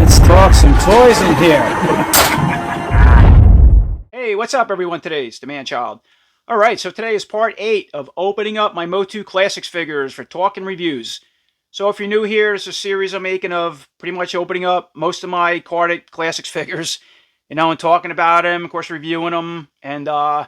Let's talk some toys in here. Hey, what's up everyone? Today's the Man-Child. Alright, so today is part 8 of opening up my MOTU Classics figures for talking reviews. So if you're new here, it's a series I'm making of pretty much opening up most of my carded Classics figures, and talking about them, of course reviewing them, and yeah,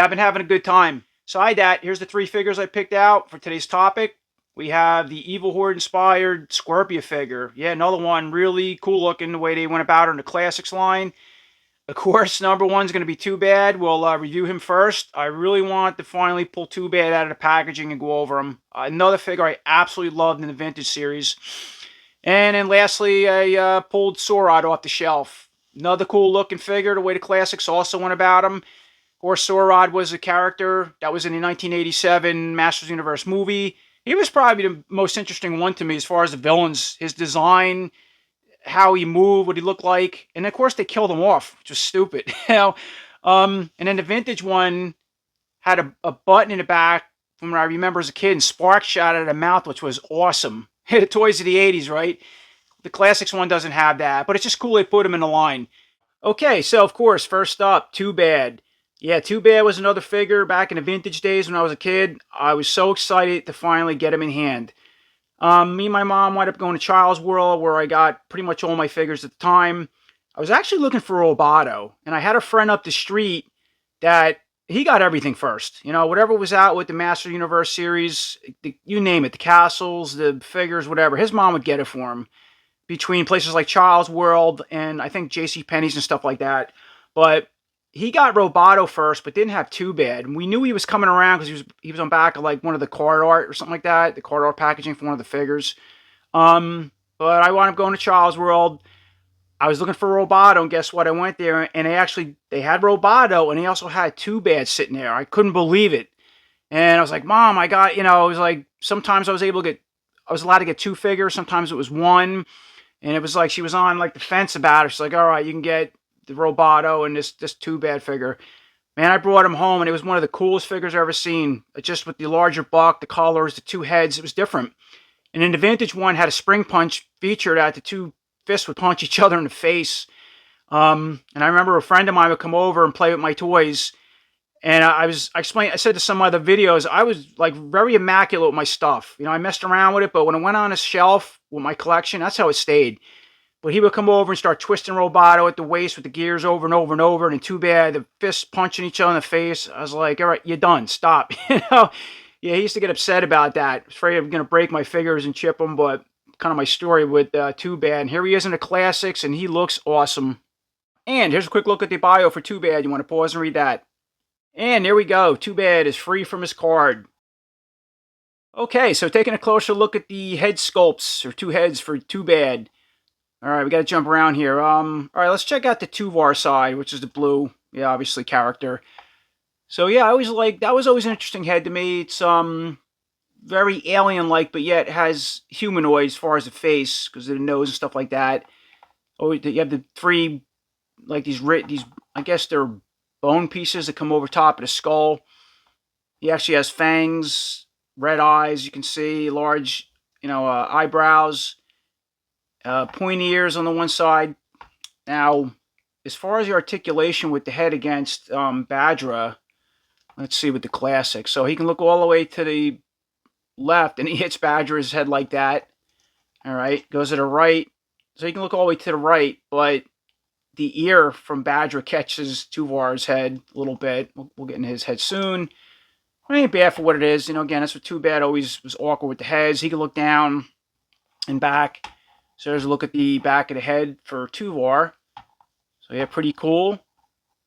I've been having a good time. Besides that, here's the 3 figures I picked out for today's topic. We have the Evil Horde inspired Scorpia figure. Yeah, another one, really cool looking the way they went about it in the Classics line. Of course, number 1 is going to be TWO-BAD. We'll review him first. I really want to finally pull TWO-BAD out of the packaging and go over him. Another figure I absolutely loved in the Vintage series. And then lastly, I pulled SAUROD off the shelf. Another cool looking figure, the way the Classics also went about him. Of course, SAUROD was a character that was in the 1987 Masters Universe movie. He was probably the most interesting one to me as far as the villains. His design, how he moved, what he looked like, and of course they killed him off, which was stupid. And then the Vintage one had a button in the back from what I remember as a kid, and sparks shot out of the mouth, which was awesome. The toys of the 80s, right? The Classics one doesn't have that, but it's just cool they put him in the line. Okay, so of course, first up, TWO-BAD. Yeah, TWO-BAD was another figure back in the Vintage days when I was a kid. I was so excited to finally get him in hand. Me and my mom wound up going to Child's World, where I got pretty much all my figures at the time. I was actually looking for Roboto, and I had a friend up the street that he got everything first. Whatever was out with the Master Universe series, you name it, the castles, the figures, whatever. His mom would get it for him between places like Child's World and I think JCPenney's and stuff like that. But he got Roboto first, but didn't have TWO-BAD. And we knew he was coming around because he was on back of like one of the card art or something like that, the card art packaging for one of the figures. But I wound up going to Child's World. I was looking for Roboto, and guess what? I went there, and they had Roboto, and they also had TWO-BAD sitting there. I couldn't believe it. And I was like, Mom, I got, it was like, sometimes I was allowed to get 2 figures, sometimes it was 1. And it was like, she was on like the fence about it. She's like, all right, you can get the Roboto and this TWO-BAD figure. Man, I brought him home, and it was one of the coolest figures I've ever seen. Just with the larger buck, the colors, the 2 heads, it was different. And then the Vintage one had a spring punch feature that the 2 fists would punch each other in the face. And I remember a friend of mine would come over and play with my toys. And I said to some other videos, I was like very immaculate with my stuff. I messed around with it, but when it went on a shelf with my collection, that's how it stayed. But he would come over and start twisting Roboto at the waist with the gears over and over and over. And then TWO-BAD, the fists punching each other in the face. I was like, all right, you're done. Stop. Yeah, he used to get upset about that. I was afraid I'm going to break my fingers and chip them. But kind of my story with TWO-BAD. And here he is in the Classics, and he looks awesome. And here's a quick look at the bio for TWO-BAD. You want to pause and read that. And there we go. TWO-BAD is free from his card. Okay, so taking a closer look at the head sculpts, or 2 heads for TWO-BAD. Alright, we gotta jump around here. Alright, let's check out the Tuvar side, which is the blue, yeah, obviously, character. So yeah, that was always an interesting head to me. It's very alien-like, but yet has humanoid as far as the face, because of the nose and stuff like that. Oh, you have the 3, like these, I guess they're bone pieces that come over top of the skull. He actually has fangs, red eyes, you can see, large, eyebrows. Pointy ears on the one side. Now, as far as the articulation with the head against Badra, let's see with the Classics. So he can look all the way to the left, and he hits Badra's head like that. All right, goes to the right. So he can look all the way to the right, but the ear from Badra catches Tuvar's head a little bit. We'll get into his head soon. It ain't bad for what it is. Again, that's what TWO-BAD always was awkward with the heads. He can look down and back. So there's a look at the back of the head for Tuvar. So yeah, pretty cool.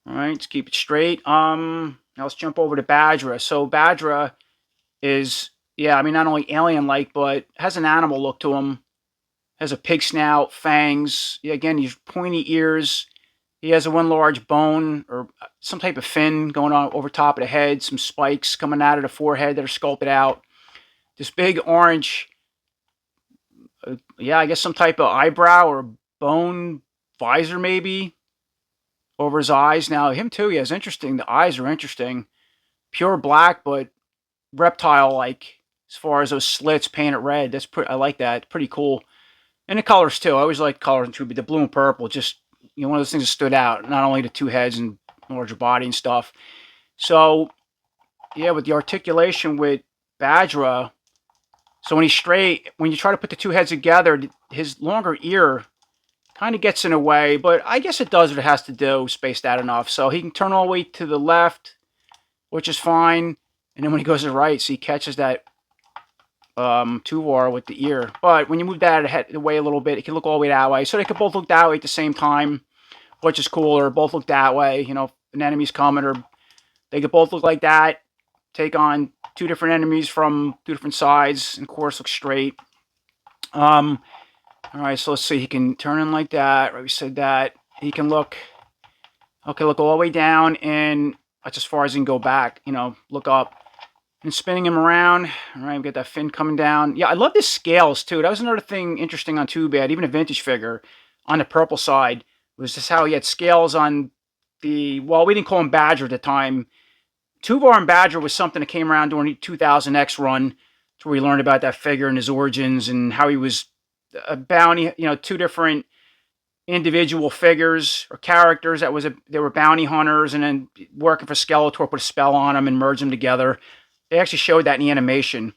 All right, let's keep it straight. Now let's jump over to Badra. So Badra is, yeah, I mean, not only alien-like, but has an animal look to him. Has a pig snout, fangs. Yeah, again, these pointy ears. He has a one large bone or some type of fin going on over top of the head. Some spikes coming out of the forehead that are sculpted out. This big orange, yeah, I guess some type of eyebrow or bone visor maybe over his eyes. Now, him too, yeah, is interesting. The eyes are interesting. Pure black, but reptile-like. as far as those slits painted red. That's pretty. I like that. Pretty cool. And the colors too. I always like colors in 2B. The blue and purple, just one of those things that stood out. Not only the two heads and larger body and stuff. So yeah, with the articulation with Badra, so when he's straight, when you try to put the two heads together, his longer ear kind of gets in the way, but I guess it does what it has to do, spaced out enough. So he can turn all the way to the left, which is fine. And then when he goes to the right, so he catches that Tuvar with the ear. But when you move that away a little bit, it can look all the way that way. So they could both look that way at the same time, which is cool, or both look that way. You know, if an enemy's coming, or they could both look like that, take on two different enemies from two different sides, and of course look straight. All right, so let's see. He can turn in like that. Right, we said that. He can look. Okay, look all the way down, and that's as far as he can go back. You know, look up. And spinning him around. All right, we got that fin coming down. Yeah, I love the scales, too. That was another thing interesting on 2-Bad. Even a vintage figure on the purple side was just how he had scales on the... Well, we didn't call him Badger at the time. Tuvar and Badger was something that came around during the 2000X run. That's where we learned about that figure and his origins and how he was a bounty... You know, two different individual figures or characters. They were bounty hunters, and then working for Skeletor, put a spell on them and merged them together. They actually showed that in the animation.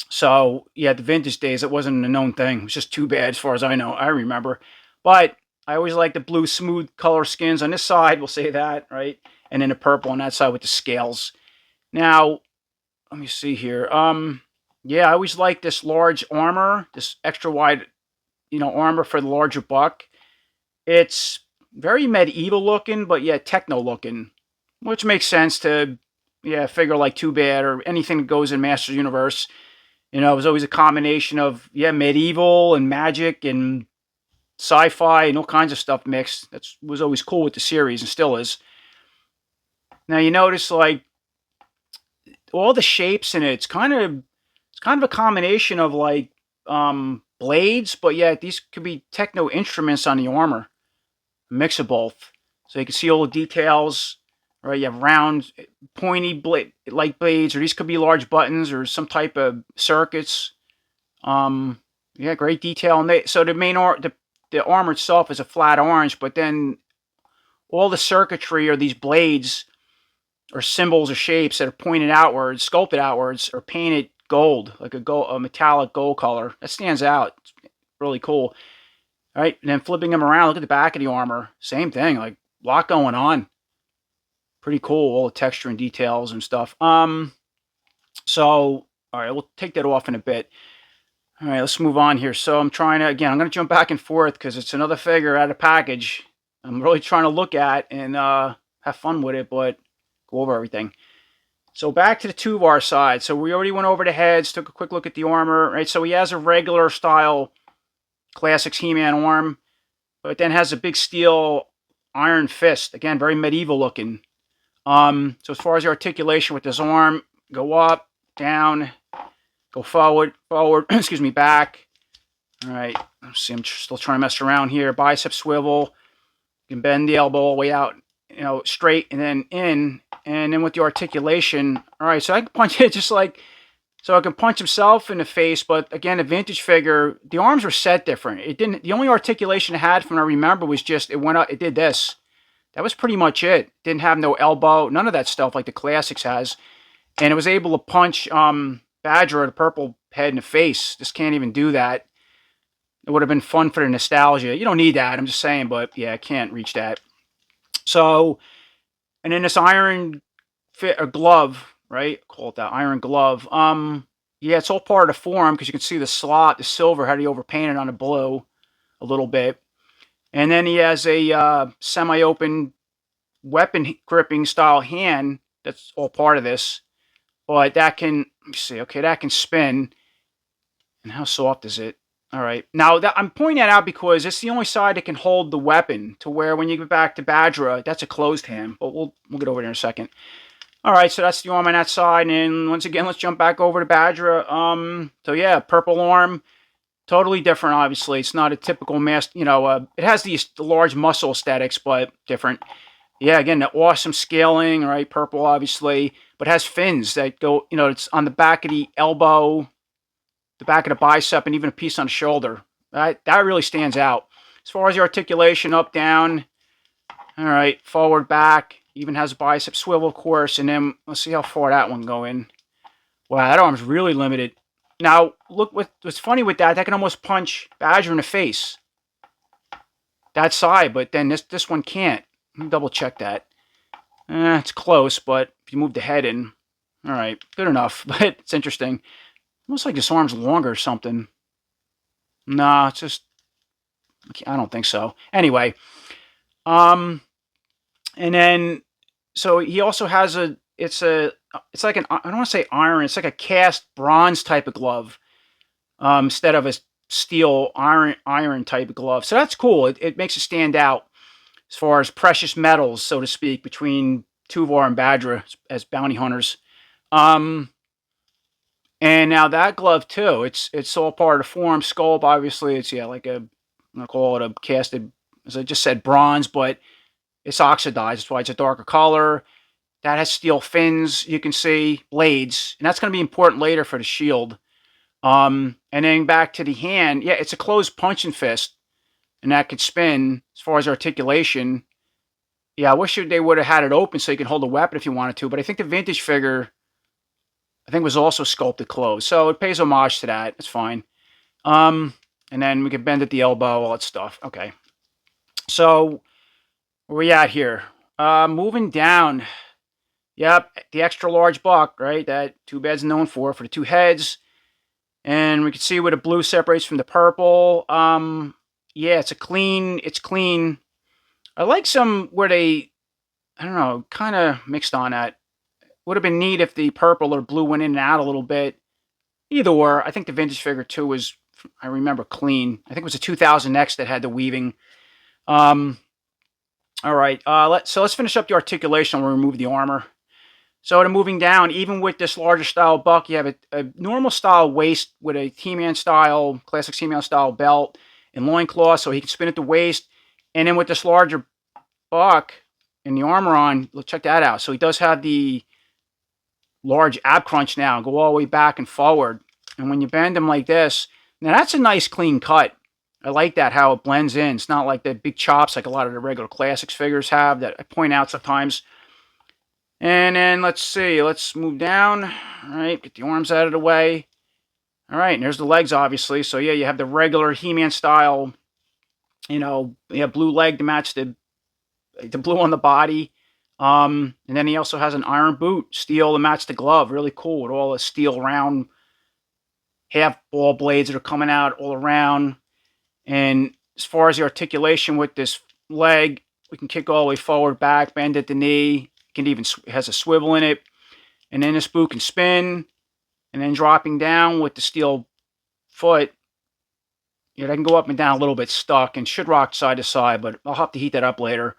So, yeah, the vintage days, it wasn't a known thing. It was just 2-Bad as far as I know. I remember. But I always like the blue, smooth color skins on this side. We'll say that, right? And then the purple on that side with the scales. Now, let me see here. Yeah, I always like this large armor. This extra wide, armor for the larger buck. It's very medieval looking, but yeah, techno looking. Which makes sense to... Yeah, a figure like 2-Bad or anything that goes in Masters Universe. It was always a combination of, medieval and magic and sci-fi and all kinds of stuff mixed. That was always cool with the series and still is. Now, you notice, like, all the shapes in it, it's kind of a combination of, like, blades, but yeah, these could be techno instruments on the armor. A mix of both. So you can see all the details. Right, you have round, pointy like blades, or these could be large buttons, or some type of circuits. Yeah, great detail. And so the main the armor itself is a flat orange, but then all the circuitry or these blades, or symbols or shapes that are pointed outwards, sculpted outwards, are painted gold, like a metallic gold color. That stands out. It's really cool. All right, and then flipping them around, look at the back of the armor. Same thing, like a lot going on. Pretty cool, all the texture and details and stuff. So, all right, we'll take that off in a bit. All right, let's move on here. So I'm trying to, again, I'm going to jump back and forth because it's another figure out of package. I'm really trying to look at and have fun with it, but go over everything. So back to the Tuvar side. So we already went over the heads, took a quick look at the armor, right? So he has a regular style Classics He-Man arm, but then has a big steel iron fist. Again, very medieval looking. So as far as the articulation with his arm, go up, down, go forward, excuse me, back. All right, let's see, I'm still trying to mess around here. Bicep swivel, you can bend the elbow all the way out, straight and then in, and then with the articulation. All right, so I can punch it just like, so I can punch himself in the face, but again, a vintage figure, the arms were set different. The only articulation it had from what I remember was just, it went up, it did this. That was pretty much it. Didn't have no elbow, none of that stuff like the Classics has. And it was able to punch Badger, the purple head, in the face. Just can't even do that. It would have been fun for the nostalgia. You don't need that, I'm just saying, but yeah, I can't reach that. So, and then this iron glove, right? Call it that, iron glove. Yeah, it's all part of the form because you can see the slot, the silver, how he overpainted on the blue a little bit. And then he has a semi-open weapon gripping style hand. That's all part of this. But that can, let me see, okay, that can spin. And how soft is it? All right. Now, I'm pointing that out because it's the only side that can hold the weapon, to where when you get back to Badra, that's a closed hand. But we'll get over there in a second. All right, so that's the arm on that side. And once again, let's jump back over to Badra. So yeah, purple arm. Totally different, obviously. It's not a typical mask, it has the large muscle aesthetics, but different. Yeah, again, the awesome scaling, right? Purple, obviously, but has fins that go, it's on the back of the elbow, the back of the bicep, and even a piece on the shoulder. That really stands out. As far as the articulation, up, down, all right, forward, back, even has a bicep swivel, of course, and then let's see how far that one go in. Wow, that arm's really limited. Now, look, what's funny with that can almost punch Badger in the face. That side, but then this one can't. Let me double check that. It's close, but if you move the head in, all right, good enough. But it's interesting. Almost like this arm's longer or something. Nah, it's just, I don't think so. Anyway, and then, so he also has it's like I don't want to say iron, it's like a cast bronze type of glove, instead of a steel iron type of glove. So that's cool. It makes it stand out as far as precious metals, so to speak, between Tuvar and Badra as bounty hunters. And now that glove too, it's all part of the form sculpt. Obviously, it's like I'm gonna call it a casted, as I just said, bronze, but it's oxidized. That's why it's a darker color. That has steel fins. You can see blades, and that's gonna be important later for the shield. And then back to the hand. Yeah, it's a closed punching fist, and that could spin. As far as articulation, yeah, I wish they would have had it open so you can hold a weapon if you wanted to. But I think the vintage figure, I think, was also sculpted closed, so it pays homage to that. It's fine. And then we can bend at the elbow, all that stuff. Okay. So where we at here? Moving down. Yep, the extra large buck, right? That TWO-BAD's known for the two heads. And we can see where the blue separates from the purple. Yeah, it's clean. I like some where they, I don't know, kind of mixed on that. Would have been neat if the purple or blue went in and out a little bit. Either or, I think the vintage figure too was, I remember, clean. I think it was a 2000X that had the weaving. All right, let's finish up the articulation. We'll remove the armor. So to moving down, even with this larger style buck, you have a normal style waist with a He-Man style, classic He-Man style belt and loincloth, so he can spin at the waist. And then with this larger buck and the armor on, let's check that out. So he does have the large ab crunch now, go all the way back and forward. And when you bend him like this, now that's a nice clean cut. I like that, how it blends in. It's not like the big chops like a lot of the regular classics figures have that I point out sometimes. And then let's see, let's move down. All right, get the arms out of the way. All right, and there's the legs, obviously. So yeah, you have the regular He-Man style, you have blue leg to match the blue on the body. And then he also has an iron boot, steel to match the glove. Really cool with all the steel round half ball blades that are coming out all around. And as far as the articulation with this leg, we can kick all the way forward, back, bend at the knee. It has a swivel in it. And then this boot can spin. And then dropping down with the steel foot, that can go up and down a little bit stuck and should rock side to side, but I'll have to heat that up later.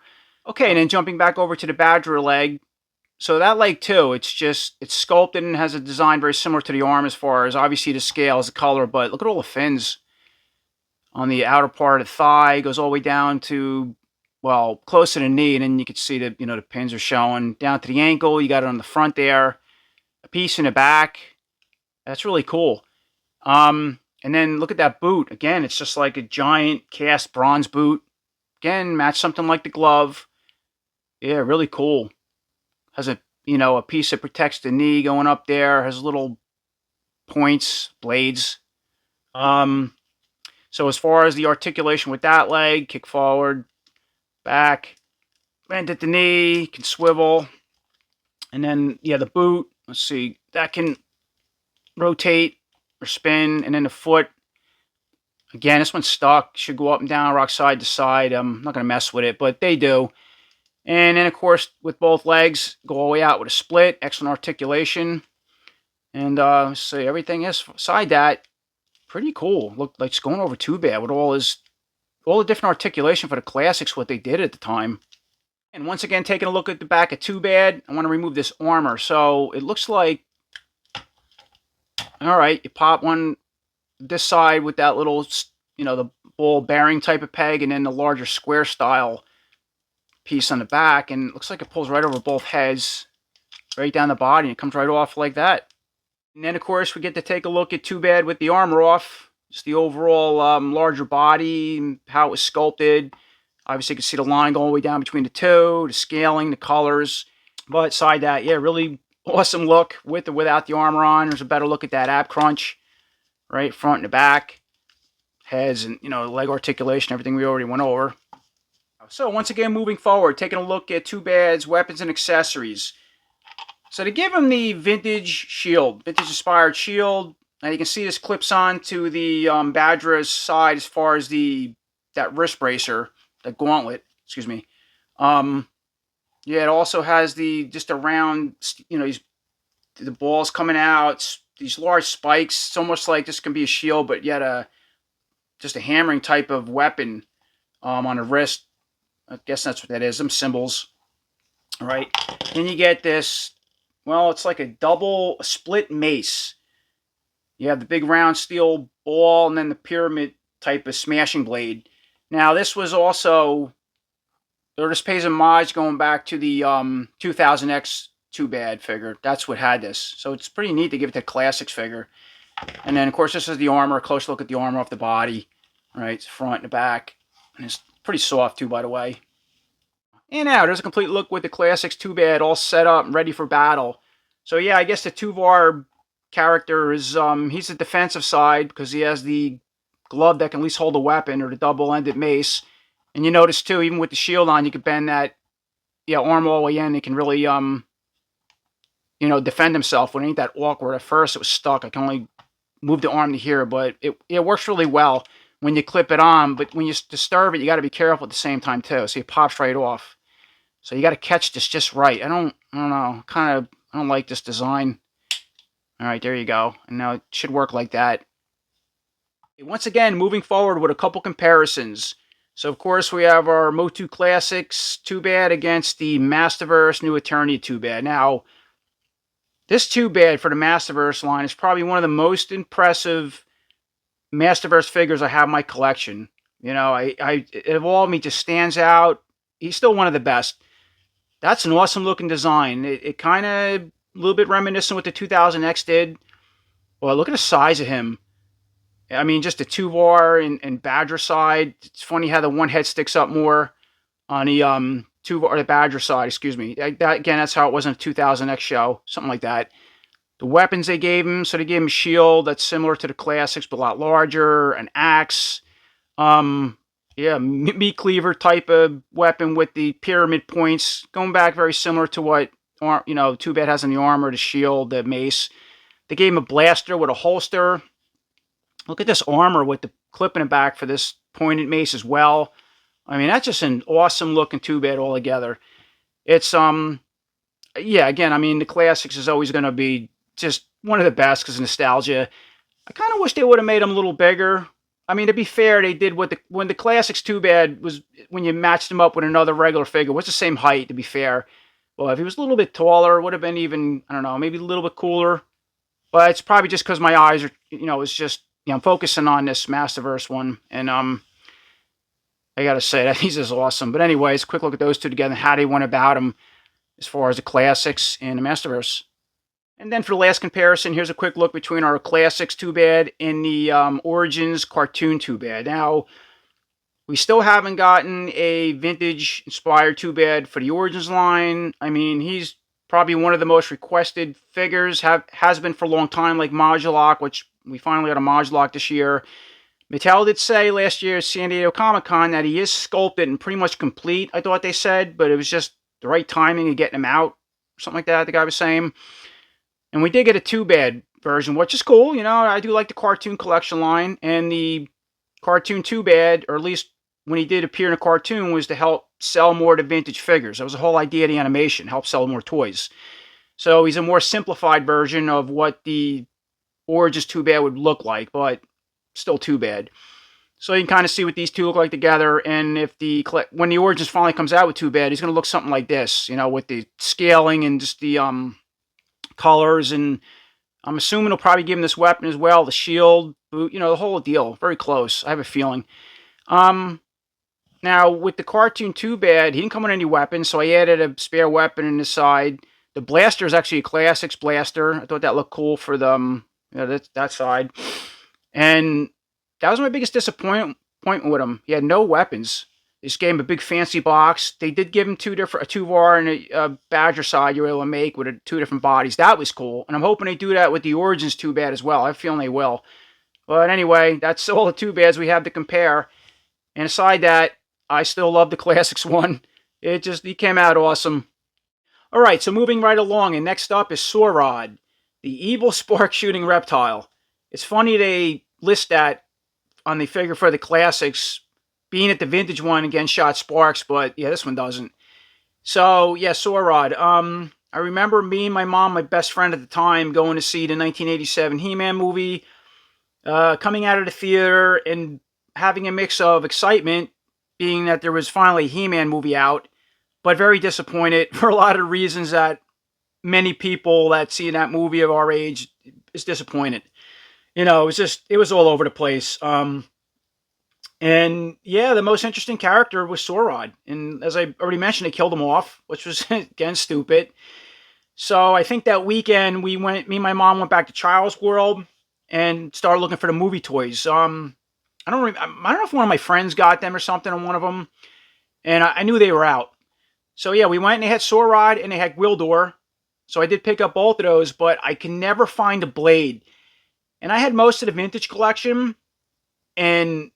Okay, and then jumping back over to the Badger leg. So that leg too, it's sculpted and has a design very similar to the arm as far as obviously the scale, the color, but look at all the fins on the outer part of the thigh. It goes all the way down to, well, close to the knee, and then you can see that, the pins are showing. Down to the ankle, you got it on the front there. A piece in the back. That's really cool. And then look at that boot. Again, it's just like a giant cast bronze boot. Again, match something like the glove. Yeah, really cool. Has a piece that protects the knee going up there. Has little points, blades. So as far as the articulation with that leg, kick forward, back, bend at the knee, can swivel. And then, yeah, the boot, let's see, that can rotate or spin. And then the foot, again, this one's stuck. Should go up and down, rock side to side. I'm not going to mess with it, but they do. And then, of course, with both legs, go all the way out with a split. Excellent articulation. And let's see, everything inside that, pretty cool. Looked like it's going over too bad with all the different articulation for the classics, what they did at the time. And once again, taking a look at the back of TWO-BAD, I want to remove this armor. So it looks like, all right, you pop one this side with that little, the ball bearing type of peg, and then the larger square style piece on the back, and it looks like it pulls right over both heads, right down the body, and it comes right off like that. And then, of course, we get to take a look at TWO-BAD with the armor off. Just the overall larger body, how it was sculpted. Obviously, you can see the line going all the way down between the toe, the scaling, the colors. But aside that, yeah, really awesome look with or without the armor on. There's a better look at that ab crunch, right, front and the back. Heads and, leg articulation, everything we already went over. So, once again, moving forward, taking a look at TWO-BAD's weapons and accessories. So to give him the vintage shield, vintage inspired shield, now you can see this clips on to the Badra's side as far as that wrist bracer, the gauntlet, excuse me. Yeah, it also has just a round, the balls coming out, these large spikes. It's almost like this can be a shield, but yet just a hammering type of weapon on the wrist. I guess that's what that is, them symbols. All right, then you get this. Well, it's like a split mace. You have the big round steel ball and then the pyramid type of smashing blade. Now, this was also, this pays homage going back to the 2000X TWO-BAD figure. That's what had this. So it's pretty neat to give it the Classics figure. And then, of course, this is the armor. A close look at the armor off the body. All right, it's front and the back. And it's pretty soft, too, by the way. And now, there's a complete look with the Classics TWO-BAD all set up and ready for battle. So yeah, I guess the Tuvar character is, he's the defensive side because he has the glove that can at least hold a weapon, or the double-ended mace. And you notice too, even with the shield on, you can bend that arm all the way in. He can really, defend himself when it ain't that awkward. At first, it was stuck. I can only move the arm to here, but it works really well when you clip it on. But when you disturb it, you got to be careful at the same time too. So it pops right off. So you got to catch this just right. I don't know. I don't like this design. All right, there you go. And now it should work like that. Once again, moving forward with a couple comparisons. So, of course, we have our MOTU Classics TWO-BAD against the Masterverse New Eternity TWO-BAD. Now, this TWO-BAD for the Masterverse line is probably one of the most impressive Masterverse figures I have in my collection. Evolve just stands out. He's still one of the best. That's an awesome looking design. It kind of a little bit reminiscent what the 2000X did. Well, look at the size of him. I mean, just the Tuvar and Badger side. It's funny how the one head sticks up more on the Tuvar or the Badger side. Excuse me. Again, that's how it was in the 2000X show, something like that. The weapons they gave him, so they gave him a shield that's similar to the Classics, but a lot larger. An axe. Yeah, meat cleaver type of weapon with the pyramid points, going back very similar to what TWO-BAD has in the armor, the shield, the mace. They gave him a blaster with a holster. Look at this armor with the clip in the back for this pointed mace as well. I mean, that's just an awesome looking TWO-BAD altogether. It's yeah, again, I mean, the Classics is always going to be just one of the best because of nostalgia. I kind of wish they would have made him a little bigger. I mean, to be fair, they did when the Classics TWO-BAD was, when you matched him up with another regular figure, was the same height, to be fair. Well, if he was a little bit taller, it would have been even, I don't know, maybe a little bit cooler. But it's probably just because my eyes are, it's just, I'm focusing on this Masterverse one. And I got to say that he's just awesome. But anyways, quick look at those two together, how they went about them as far as the Classics and the Masterverse. And then for the last comparison, here's a quick look between our Classics TWO-BAD and the Origins cartoon TWO-BAD. Now, we still haven't gotten a vintage-inspired TWO-BAD for the Origins line. I mean, he's probably one of the most requested figures, has been for a long time, like Modulok, which we finally got a Modulok this year. Mattel did say last year at San Diego Comic-Con that he is sculpted and pretty much complete, I thought they said, but it was just the right timing of getting him out, something like that, the guy was saying. And we did get a TWO-BAD version, which is cool. I do like the cartoon collection line. And the cartoon TWO-BAD, or at least when he did appear in a cartoon, was to help sell more of the vintage figures. That was the whole idea of the animation, help sell more toys. So he's a more simplified version of what the Origins TWO-BAD would look like, but still TWO-BAD. So you can kind of see what these two look like together. And when the Origins finally comes out with TWO-BAD, he's going to look something like this, with the scaling and just the colors, and I'm assuming he'll probably give him this weapon as well, the shield, boot, the whole deal. Very close, I have a feeling. Now, with the cartoon TWO-BAD, he didn't come with any weapons, so I added a spare weapon in the side. The blaster is actually a Classics blaster. I thought that looked cool for them, that side. And that was my biggest disappointment with him. He had no weapons. This gave him a big fancy box. They did give him a 2-var and a Badger side you were able to make with two different bodies. That was cool. And I'm hoping they do that with the Origins TWO-BAD as well. I have a feeling they will. But anyway, that's all the TWO-BADs we have to compare. And aside that, I still love the Classics one. He came out awesome. All right, so moving right along, and next up is SAUROD, the evil spark shooting reptile. It's funny they list that on the figure for the Classics, being that the vintage one again shot sparks, but yeah, this one doesn't. So yeah, SAUROD. I remember me and my mom, my best friend at the time, going to see the 1987 He-Man movie, coming out of the theater and having a mix of excitement, being that there was finally a He-Man movie out, but very disappointed for a lot of reasons that many people that see that movie of our age is disappointed. It was all over the place. And yeah, the most interesting character was SAUROD. And as I already mentioned, they killed him off, which was, again, stupid. So I think that weekend me and my mom went back to Child's World and started looking for the movie toys. I don't know if one of my friends got them or something on one of them. And I knew they were out. So yeah, we went and they had SAUROD and they had Gwildor. So I did pick up both of those, but I can never find a Blade. And I had most of the vintage collection, and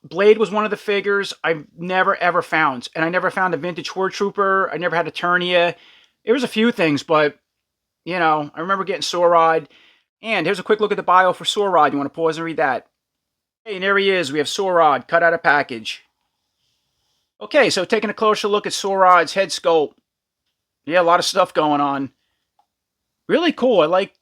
Blade was one of the figures I've never ever found. And I never found a vintage Horde Trooper. I never had a Eternia. There was a few things, but I remember getting SAUROD. And here's a quick look at the bio for SAUROD. You want to pause and read that? Hey, and there he is. We have SAUROD cut out of package. Okay, so taking a closer look at SAUROD's head sculpt. Yeah, a lot of stuff going on. Really cool. I like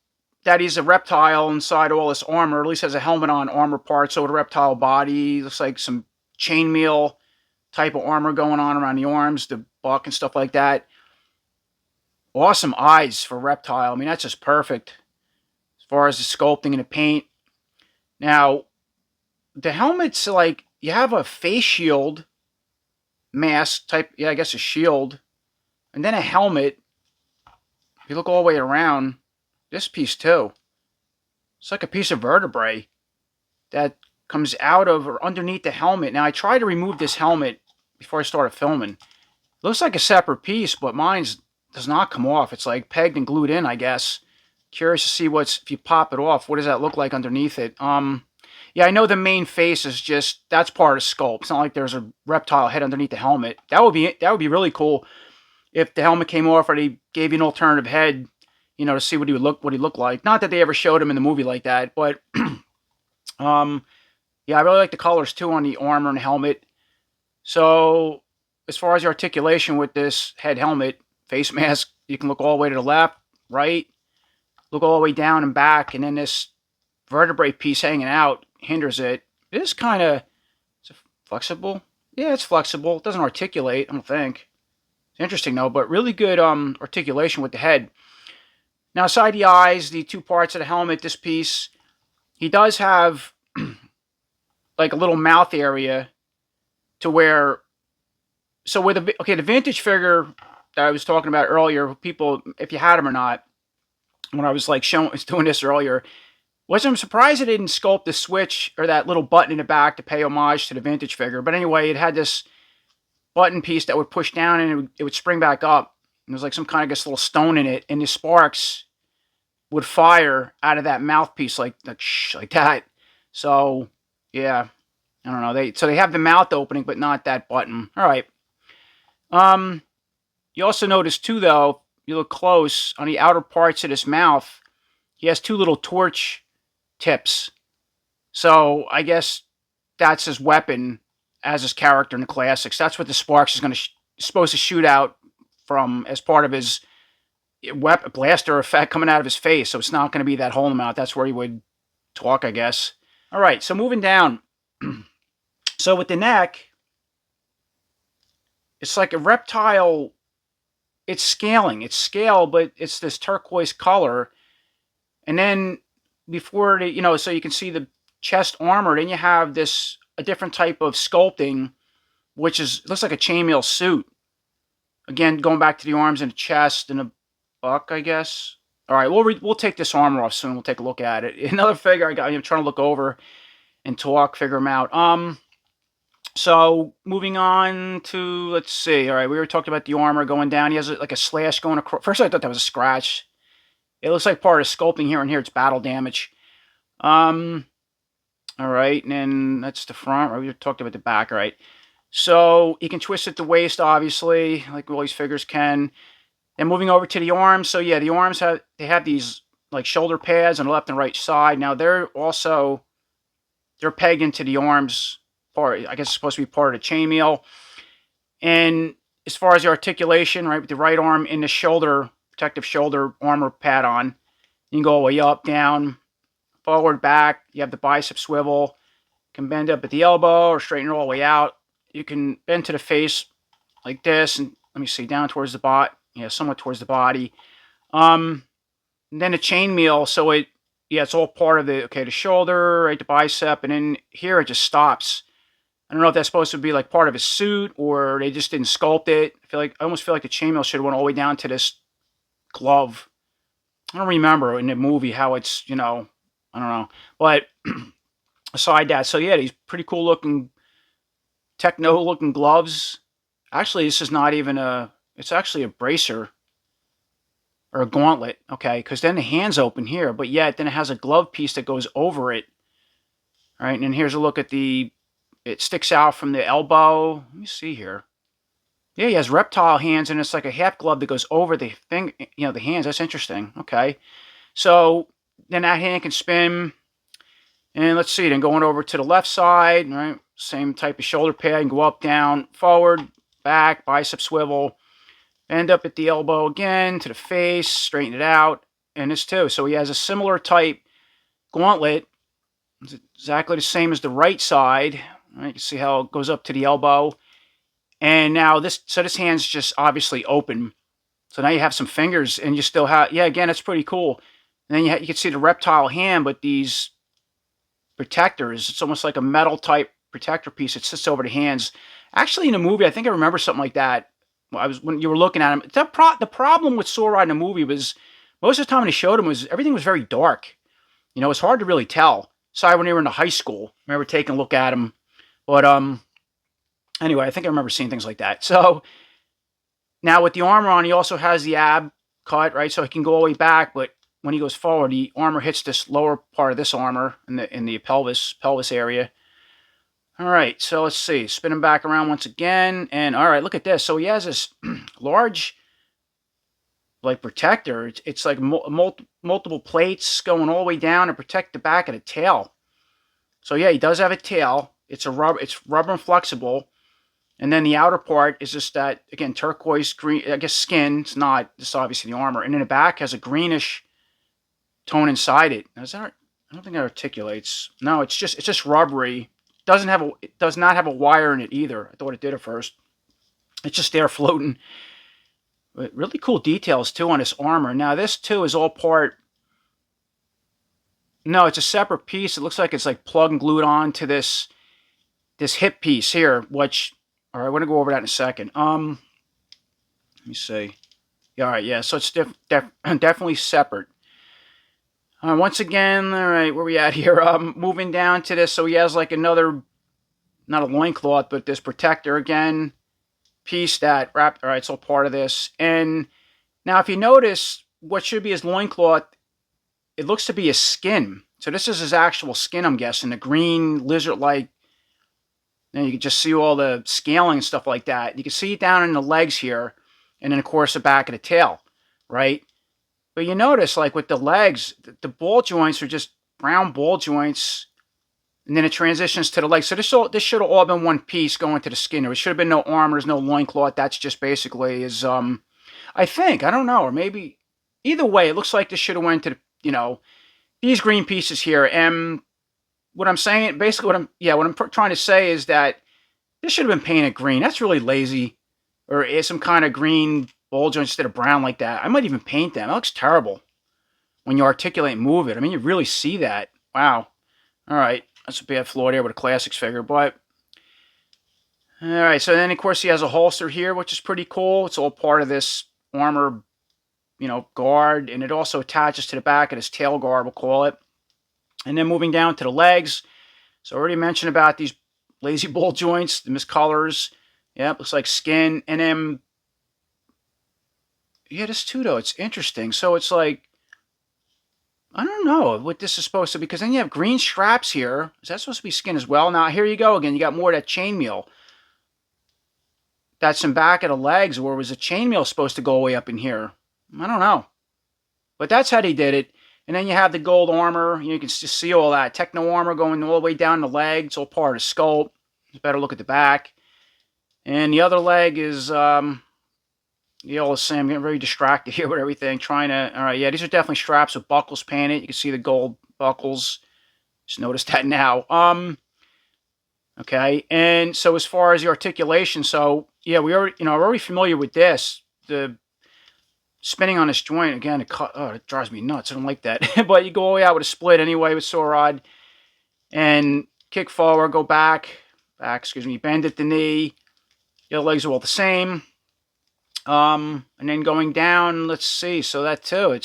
that he's a reptile inside all this armor. At least has a helmet on, armor parts over the reptile body. Looks like some chainmail type of armor going on around the arms, the buck and stuff like that. Awesome eyes for reptile. I mean, that's just perfect as far as the sculpting and the paint. Now, the helmet's like, you have a face shield mask type, yeah, I guess a shield, and then a helmet. If you look all the way around, this piece too, it's like a piece of vertebrae that comes out of or underneath the helmet. Now I tried to remove this helmet before I started filming. It looks like a separate piece, but mine does not come off. It's like pegged and glued in, I guess. Curious to see if you pop it off, what does that look like underneath it? Yeah, I know the main face is that's part of sculpt. It's not like there's a reptile head underneath the helmet. That would be really cool if the helmet came off or they gave you an alternative head, to see what he looked like. Not that they ever showed him in the movie like that, but yeah, I really like the colors too on the armor and helmet. So as far as the articulation with this head helmet, face mask, you can look all the way to the left, right, look all the way down and back, and then this vertebrae piece hanging out hinders it. It is kind of flexible. Yeah, it's flexible. It doesn't articulate, I don't think. It's interesting though, but really good articulation with the head. Now, aside the eyes, the two parts of the helmet, this piece, he does have like a little mouth area to where, so with the vintage figure that I was talking about earlier, people, if you had them or not, when I was like doing this earlier, I'm surprised it didn't sculpt the switch or that little button in the back to pay homage to the vintage figure. But anyway, it had this button piece that would push down and it would spring back up. And there was like some kind of this little stone in it, and the sparks would fire out of that mouthpiece like that. So yeah, I don't know. They have the mouth opening, but not that button. All right. You also notice too, though, you look close on the outer parts of this mouth, he has two little torch tips. So I guess that's his weapon as his character in the Classics. That's what the sparks is supposed to shoot out from as part of his weapon blaster effect coming out of his face. So it's not going to be that hole in the mouth. That's where he would talk, I guess. All right, so moving down. So with the neck, it's like a reptile. It's scaling. It's scale, but it's this turquoise color. And then before so you can see the chest armor. Then you have a different type of sculpting which looks like a chainmail suit. Again, going back to the arms and the chest and the buck, I guess. All right, we'll take this armor off soon. We'll take a look at it. Another figure I'm trying to look over and talk, figure them out. So moving on to, let's see. All right, we already talked about the armor going down. He has like a slash going across. First, I thought that was a scratch. It looks like part of sculpting here and here. It's battle damage. All right, and then that's the front. Right, we talked about the back. All right. So you can twist at the waist, obviously, like all these figures can. And moving over to the arms. So yeah, the arms have these like shoulder pads on the left and right side. Now they're pegged into the arms part. I guess it's supposed to be part of the chainmail. And as far as the articulation, right, with the right arm in the shoulder, protective shoulder armor pad on, you can go all the way up, down, forward, back. You have the bicep swivel. You can bend up at the elbow or straighten it all the way out. You can bend to the face like this, and let me see, down towards the bot, yeah, somewhat towards the body. And then the chainmail, so it's all part of the shoulder, right, the bicep, and then here it just stops. I don't know if that's supposed to be like part of his suit or they just didn't sculpt it. I almost feel like the chainmail should have went all the way down to this glove. I don't remember in the movie how it's, I don't know. But aside that, so yeah, these pretty cool looking, techno looking gloves. Actually, this is not even it's actually a bracer or a gauntlet, okay, because then the hand's open here, but yet then it has a glove piece that goes over it. All right, and then here's a look at it sticks out from the elbow. Let me see here. Yeah, he has reptile hands, and it's like a half glove that goes over the thing, the hands. That's interesting. Okay, so then that hand can spin, and let's see. Then going over to the left side, right, same type of shoulder pad, and go up, down, forward, back, bicep swivel, end up at the elbow again, to the face, straighten it out, and this too. So he has a similar type gauntlet. It's exactly the same as the right side. Right, you can see how it goes up to the elbow. And now this hand's just obviously open. So now you have some fingers, and you still have, yeah, again, it's pretty cool. And then you can see the reptile hand, but these protectors, it's almost like a metal type protector piece that sits over the hands. Actually, in the movie, I think I remember something like that. When you were looking at him. The problem with SAUROD in the movie was most of the time when they showed him everything was very dark. It's hard to really tell. Sorry, when they were in high school, I remember taking a look at him. But anyway, I think I remember seeing things like that. So now with the armor on, he also has the ab cut, right? So he can go all the way back, but when he goes forward, the armor hits this lower part of this armor in the pelvis area. All right, so let's see. Spin him back around once again, and all right, look at this. So he has this large, like, protector. It's like multiple plates going all the way down to protect the back of the tail. So yeah, he does have a tail. It's rubber and flexible. And then the outer part is just that, again, turquoise green, I guess skin. It's not, this is obviously the armor. And then the back has a greenish tone inside it. Now, I don't think that articulates. No, it's just rubbery. It does not have a wire in it either. I thought it did at first. It's just there floating. But really cool details too on this armor. Now this too is all part. No, it's a separate piece. It looks like it's like plug and glued on to this hip piece here, which, all right, I want to go over that in a second. Let me see. Yeah, all right, yeah, so it's definitely separate. Once again, all right, where we at here? Moving down to this, so he has like another, not a loincloth, but this protector again, piece that wrapped, all right, it's all part of this. And now if you notice, what should be his loincloth, it looks to be his skin. So this is his actual skin, I'm guessing, the green lizard-like. And you can just see all the scaling and stuff like that. You can see it down in the legs here, and then of course the back of the tail, right? But you notice, like with the legs, the ball joints are just brown ball joints, and then it transitions to the legs. So this should have all been one piece going to the skin. There should have been no armor, there's no loincloth. That's just basically his, I think, I don't know, or maybe, either way, it looks like this should have went to the, these green pieces here. And what I'm saying, basically what I'm trying to say is that this should have been painted green. That's really lazy. Or some kind of green ball joint instead of brown like that. I might even paint them. It looks terrible when you articulate and move it. I mean, you really see that. Wow. All right. That's a bad flaw there with a Classics figure. But All right, so then of course he has a holster here, which is pretty cool. It's all part of this armor, guard, and it also attaches to the back of his tail guard, we'll call it. And then moving down to the legs. So I already mentioned about these lazy bolt joints, the miscolors. Yep, looks like skin. And then, yeah, this too, though, it's interesting. So it's like, I don't know what this is supposed to be, because then you have green straps here. Is that supposed to be skin as well? Now, here you go again. You got more of that chainmail. That's in back of the legs, or was the chainmail supposed to go way up in here? I don't know. But that's how they did it. And then you have the gold armor. You can just see all that. Techno armor going all the way down the leg. It's all part of the sculpt. It's better look at the back. And the other leg is, all the same. I'm getting very distracted here with everything. All right, yeah, these are definitely straps with buckles painted. You can see the gold buckles. Just noticed that now. Okay, and so as far as the articulation, so yeah, we're already familiar with this. The spinning on this joint, again, it drives me nuts. I don't like that. But you go all the way out with a split anyway with SAUROD. And kick forward, go back, bend at the knee. The other legs are all the same. And then going down, let's see, so that too,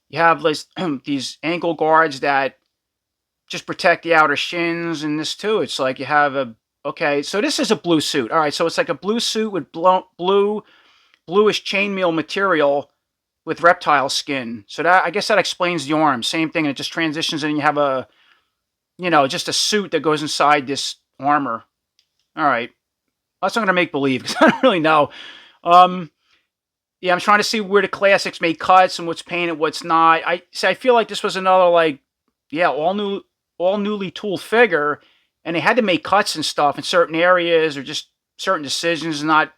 you have these ankle guards that just protect the outer shins, and this too, it's like you have okay, so this is a blue suit. All right, so it's like a blue suit with bluish chainmail material with reptile skin. So that, I guess that explains the arm. Same thing, and it just transitions and you have just a suit that goes inside this armor. All right. That's not going to make believe, because I don't really know. Yeah, I'm trying to see where the classics made cuts and what's painted, what's not. I feel like this was another, all newly tooled figure, and they had to make cuts and stuff in certain areas, or just certain decisions, not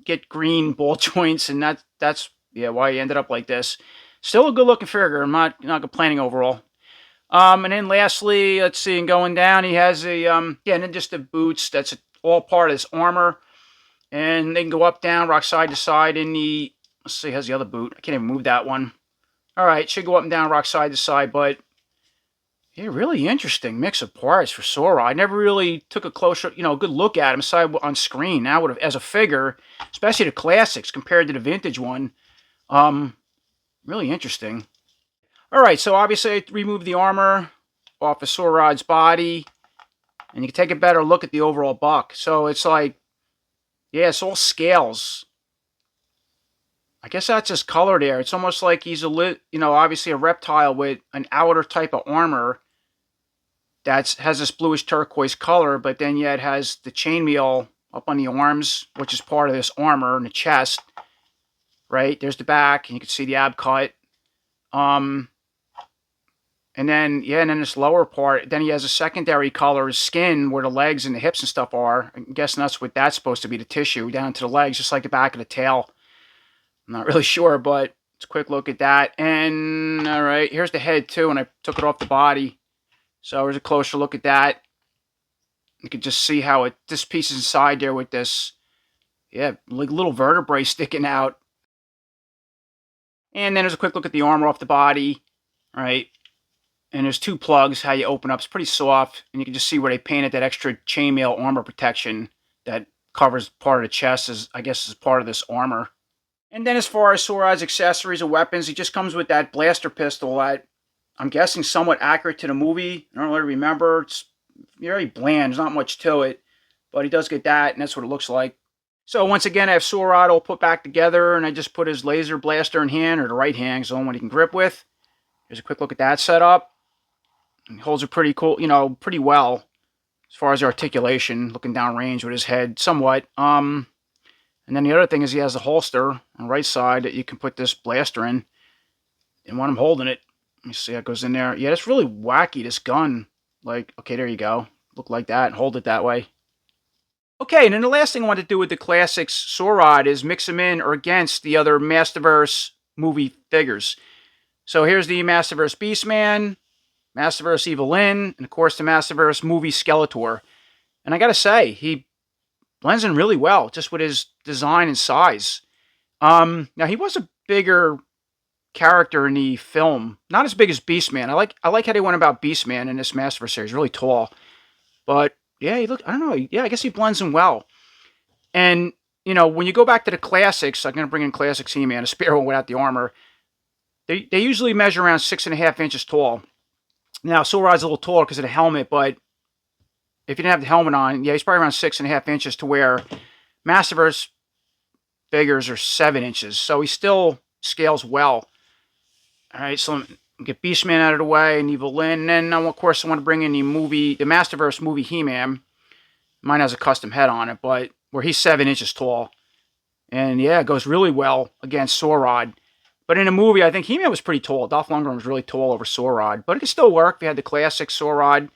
get green ball joints, and that's why he ended up like this. Still a good looking figure. I'm not complaining overall. And then lastly, let's see, and going down, he has and then just the boots. That's all part of this armor, and they can go up, down, rock side to side. In the, let's see, has the other boot. I can't even move that one. All right, should go up and down, rock side to side, but yeah, really interesting mix of parts for SAUROD. I never really took a closer, good look at him aside on screen. Now, would have, as a figure, especially the classics compared to the vintage one, really interesting. All right, so obviously I removed the armor off of SAUROD's body, and you can take a better look at the overall buck. So it's like, yeah, it's all scales. I guess that's his color there. It's almost like he's obviously a reptile with an outer type of armor that has this bluish turquoise color, but then yet has the chainmail up on the arms, which is part of this armor, and the chest. Right, there's the back, and you can see the ab cut. And then, and then this lower part, then he has a secondary color, skin, where the legs and the hips and stuff are. I'm guessing that's what that's supposed to be, the tissue, down to the legs, just like the back of the tail. I'm not really sure, but it's a quick look at that. And, all right, here's the head, too, and I took it off the body. So here's a closer look at that. You can just see how this piece is inside there with this, like little vertebrae sticking out. And then there's a quick look at the armor off the body, right? And there's two plugs, how you open up. It's pretty soft, and you can just see where they painted that extra chainmail armor protection that covers part of the chest, as part of this armor. And then as far as SAUROD's accessories and weapons, he just comes with that blaster pistol that I'm guessing somewhat accurate to the movie. I don't really remember. It's very bland. There's not much to it, but he does get that, and that's what it looks like. So once again, I have SAUROD all put back together, and I just put his laser blaster in hand, or the right hand, so the one he can grip with. Here's a quick look at that setup. He holds it pretty cool, pretty well as far as the articulation, looking down range with his head somewhat. And then the other thing is he has a holster on the right side that you can put this blaster in. And when I'm holding it, let me see how it goes in there. Yeah, it's really wacky, this gun. Like, okay, there you go. Look like that and hold it that way. Okay, and then the last thing I want to do with the classics SAUROD is mix them in or against the other Masterverse movie figures. So here's the Masterverse Beastman, Masterverse Evil Lyn, and of course the Masterverse movie Skeletor. And I gotta say, he blends in really well, just with his design and size. Now he was a bigger character in the film, not as big as Beastman. I like how they went about Beastman in this Masterverse series, really tall. But yeah, I don't know. Yeah, I guess he blends in well. And, you know, when you go back to the classics, I'm going to bring in Classics He-Man, a spare one without the armor. They usually measure around 6.5 inches tall. Now, SAUROD's a little taller because of the helmet, but if you didn't have the helmet on, yeah, he's probably around 6.5 inches, to where Masterverse figures are 7 inches. So he still scales well. All right, so get Beastman out of the way and Evil Lyn. And then, of course, I want to bring in the Masterverse movie He-Man. Mine has a custom head on it, but where he's 7 inches tall. And yeah, it goes really well against SAUROD. But in the movie, I think He-Man was pretty tall. Dolph Lundgren was really tall over SAUROD. But it could still work if you had the classic SAUROD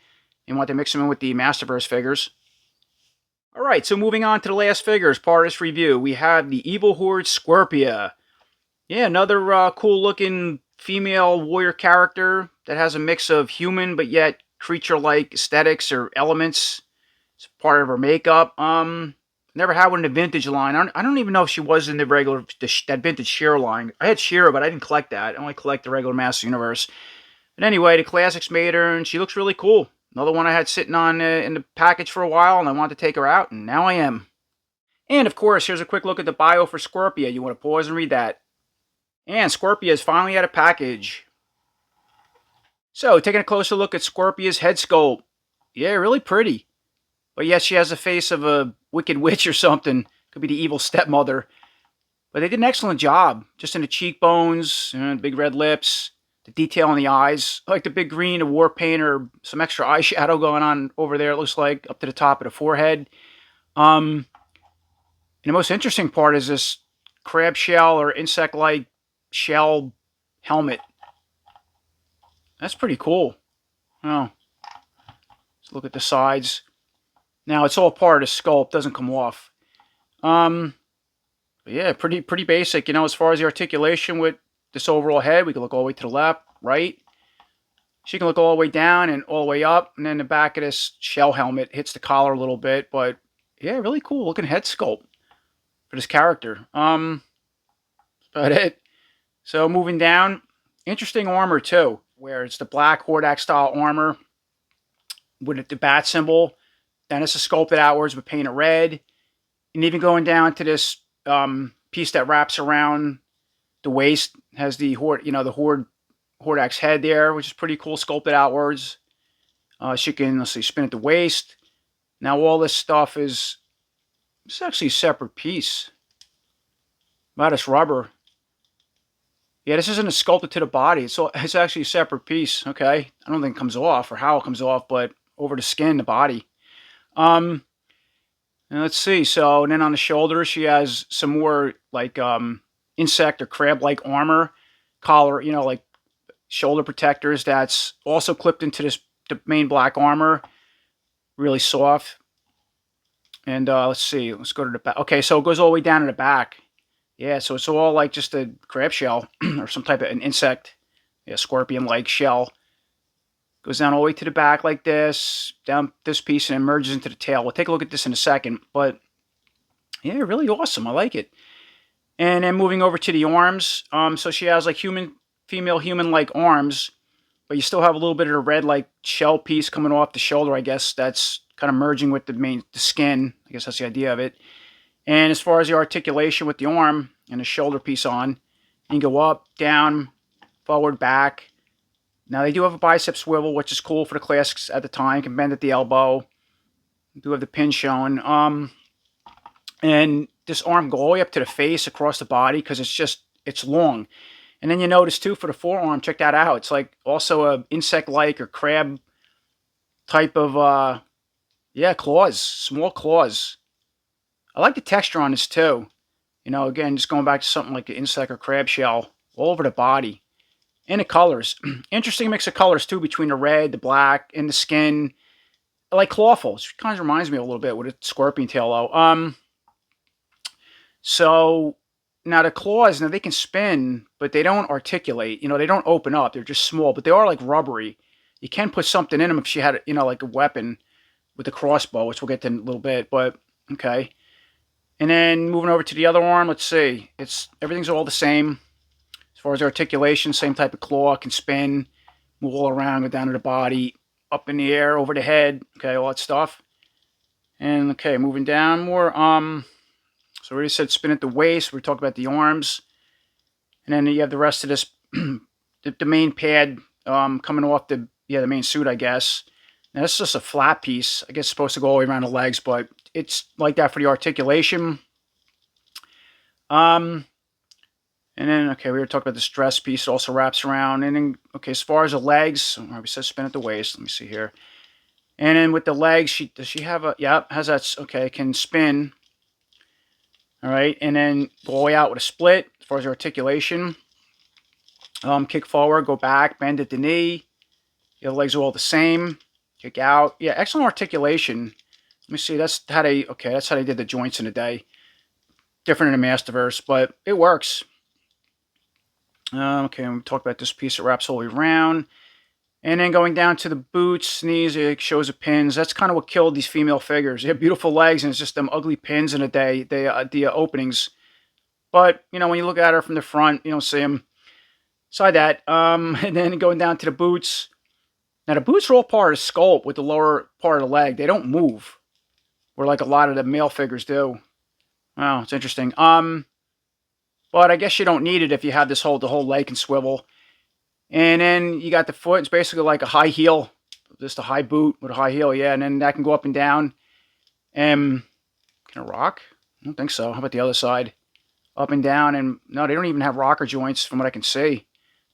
and want to mix them in with the Masterverse figures. Alright, so moving on to the last figures, part of this review. We have the Evil Horde Scorpia. Yeah, another cool looking female warrior character that has a mix of human but yet creature-like aesthetics or elements. It's part of her makeup. Never had one in the vintage line. I don't even know if she was in the regular, that vintage She-Ra line. I had She-Ra, but I didn't collect that. I only collect the regular Master Universe. But anyway, the classics made her, and she looks really cool. Another one I had sitting on in the package for a while, and I wanted to take her out, and now I am. And of course, here's a quick look at the bio for Scorpia. You want to pause and read that. And Scorpia is finally out of package. So, taking a closer look at Scorpia's head sculpt. Yeah, really pretty. But yes, she has the face of a wicked witch or something. Could be the evil stepmother. But they did an excellent job. Just in the cheekbones, and big red lips, the detail in the eyes. I like the big green, the war paint, or some extra eyeshadow going on over there, it looks like, up to the top of the forehead. And the most interesting part is this crab shell or insect-like shell helmet. That's pretty cool. Oh. Let's look at the sides. Now, it's all part of the sculpt, doesn't come off. Yeah, pretty basic, you know, as far as the articulation with this overall head. We can look all the way to the left, right. She can look all the way down and all the way up, and then the back of this shell helmet hits the collar a little bit, but yeah, really cool looking head sculpt for this character. That's about it. So, moving down, interesting armor too, where it's the black Hordak style armor with the bat symbol. Then it's sculpted outwards with painted red. And even going down to this piece that wraps around the waist, has the Horde, you know, the Hordak's head there, which is pretty cool, sculpted outwards. She can, let's see, spin at the waist. Now all this stuff is, it's actually a separate piece. About this rubber. Yeah, this isn't sculpted to the body. It's actually a separate piece. Okay, I don't think it comes off or how it comes off, but over the skin, the body. And let's see. So, and then on the shoulder, she has some more like insect or crab-like armor, collar, you know, like shoulder protectors. That's also clipped into the main black armor. Really soft. And let's see. Let's go to the back. Okay, so it goes all the way down to the back. Yeah, so it's all like just a crab shell or some type of an insect, yeah, scorpion-like shell. Goes down all the way to the back like this, down this piece, and emerges into the tail. We'll take a look at this in a second, but yeah, really awesome. I like it. And then moving over to the arms, so she has like female human-like arms, but you still have a little bit of the red like shell piece coming off the shoulder. I guess that's kind of merging with the skin. I guess that's the idea of it. And as far as the articulation with the arm and the shoulder piece on, you can go up, down, forward, back. Now, they do have a bicep swivel, which is cool for the classics at the time. You can bend at the elbow. You do have the pin showing. And this arm go all the way up to the face, across the body, because it's long. And then you notice, too, for the forearm, check that out. It's like also a insect-like or crab type of, yeah, claws, small claws. I like the texture on this, too. You know, again, just going back to something like the insect or crab shell all over the body. And the colors. Interesting mix of colors, too, between the red, the black, and the skin. I like clawful. It kind of reminds me a little bit with a scorpion tail, though. So, now the claws, now they can spin, but they don't articulate. You know, they don't open up. They're just small, but they are like rubbery. You can put something in them if she had, you know, like a weapon with the crossbow, which we'll get to in a little bit, but okay. And then moving over to the other arm, let's see. Everything's all the same. As far as articulation, same type of claw, can spin, move all around, go down to the body, up in the air, over the head, okay, all that stuff. And okay, moving down more, So we already said spin at the waist. We talked about the arms. And then you have the rest of this, the main pad coming off the main suit, I guess. Now this is just a flat piece. I guess it's supposed to go all the way around the legs, but it's like that for the articulation. And then, okay, we were talking about this dress piece. It also wraps around. And then, okay, as far as the legs, we said spin at the waist. Let me see here. And then with the legs, does she have a, yeah, has that, okay, can spin. All right, and then go all the way out with a split as far as the articulation. Kick forward, go back, bend at the knee. The other legs are all the same. Kick out. Yeah, excellent articulation. Let me see, that's how they did the joints in the day. Different in the Masterverse, but it works. Okay, we talked about this piece that wraps all the way around. And then going down to the boots, knees, it shows the pins. That's kind of what killed these female figures. They have beautiful legs, and it's just them ugly pins in the day, the openings. But, you know, when you look at her from the front, you don't see them. Side that. And then going down to the boots. Now, the boots are all part of the sculpt with the lower part of the leg. They don't move, where like a lot of the male figures do. Wow, it's interesting. But I guess you don't need it if you have the whole leg can swivel. And then you got the foot. It's basically like a high heel. Just a high boot with a high heel, yeah. And then that can go up and down. Can it rock? I don't think so. How about the other side? Up and down. And no, they don't even have rocker joints from what I can see.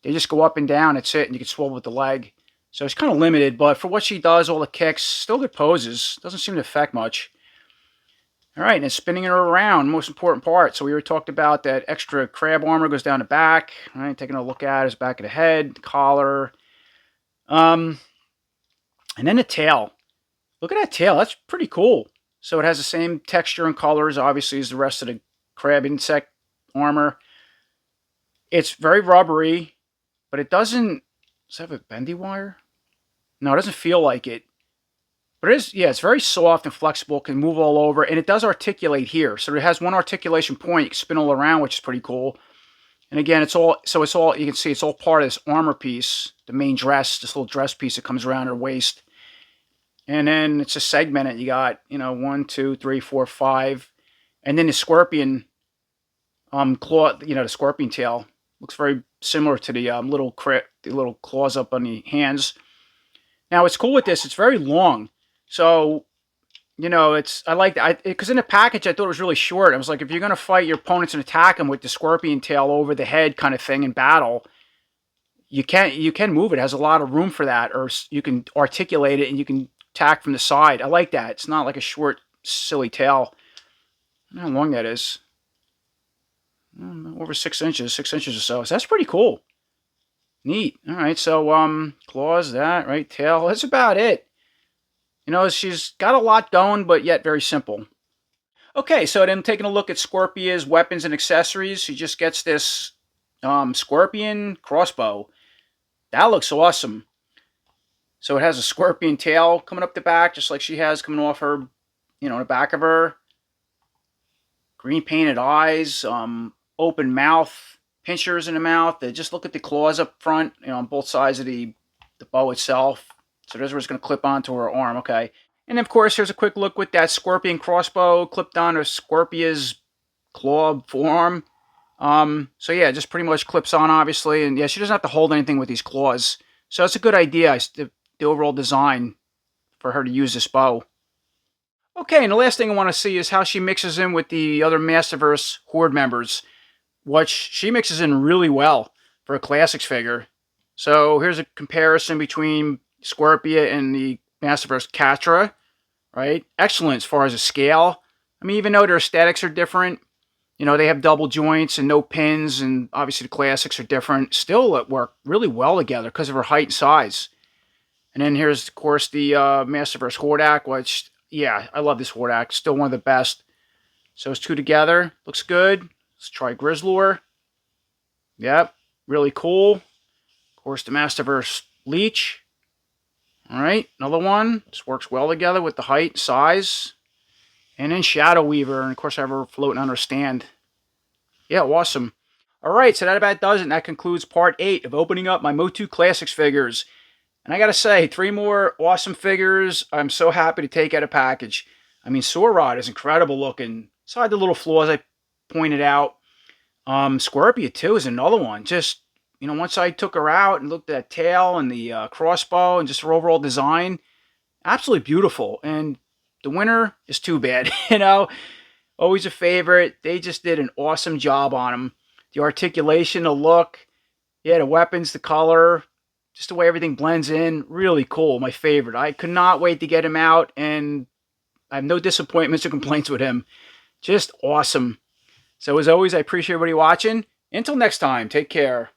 They just go up and down. That's it. And you can swivel with the leg. So it's kind of limited. But for what she does, all the kicks, still good poses. Doesn't seem to affect much. All right, and spinning her around, most important part. So we already talked about that extra crab armor goes down the back. All right, taking a look at it, is back of the head, collar. And then the tail. Look at that tail. That's pretty cool. So it has the same texture and colors, obviously, as the rest of the crab insect armor. It's very rubbery, but it doesn't... Does it have a bendy wire? No, it doesn't feel like it. But it is, yeah, it's very soft and flexible, can move all over, and it does articulate here. So it has one articulation point, you can spin all around, which is pretty cool. And again, it's all, you can see it's all part of this armor piece, the main dress, this little dress piece that comes around her waist. And then it's just segmented. You got, 1, 2, 3, 4, 5. And then the scorpion claw, the scorpion tail. Looks very similar to the little claws up on the hands. Now, what's cool with this, it's very long. So, I like that. Because in the package, I thought it was really short. I was like, if you're going to fight your opponents and attack them with the scorpion tail over the head kind of thing in battle, you can move it. It has a lot of room for that. Or you can articulate it and you can attack from the side. I like that. It's not like a short, silly tail. I don't know how long that is. Over 6 inches, 6 inches or so. So that's pretty cool. Neat. All right, so claws, that, right, tail. That's about it. She's got a lot going, but yet very simple. Okay, so then taking a look at Scorpia's weapons and accessories, she just gets this scorpion crossbow. That looks awesome. So it has a scorpion tail coming up the back, just like she has coming off her, the back of her. Green painted eyes, open mouth, pinchers in the mouth. Just look at the claws up front, on both sides of the bow itself. So there's where it's going to clip onto her arm, okay. And of course, here's a quick look with that scorpion crossbow clipped onto Scorpia's claw forearm. So yeah, it just pretty much clips on, obviously. And yeah, she doesn't have to hold anything with these claws. So it's a good idea, the overall design for her to use this bow. Okay, and the last thing I want to see is how she mixes in with the other Masterverse Horde members, which she mixes in really well for a Classics figure. So here's a comparison between Scorpia and the Masterverse Catra, right? Excellent as far as the scale. I mean, even though their aesthetics are different, they have double joints and no pins, and obviously the Classics are different, still it work really well together because of her height and size. And then here's, of course, the Masterverse Hordak, which, yeah, I love this Hordak. Still one of the best. So it's two together. Looks good. Let's try Grizzlor. Yep, really cool. Of course, the Masterverse Leech. All right, another one. This works well together with the height, size. And then Shadow Weaver. And of course, I have her floating on her stand. Yeah, awesome. All right, so that about does it. And that concludes part 8 of opening up my MOTU Classics figures. And I got to say, 3 more awesome figures I'm so happy to take out of package. I mean, SAUROD is incredible looking. So I had the little flaws I pointed out. Scorpia too is another one. Just, once I took her out and looked at that tail and the crossbow and just her overall design, absolutely beautiful. And the winner is Too Bad. Always a favorite. They just did an awesome job on them. The articulation, the look, yeah, the weapons, the color, just the way everything blends in, really cool. My favorite. I could not wait to get him out, and I have no disappointments or complaints with him. Just awesome. So as always, I appreciate everybody watching. Until next time, take care.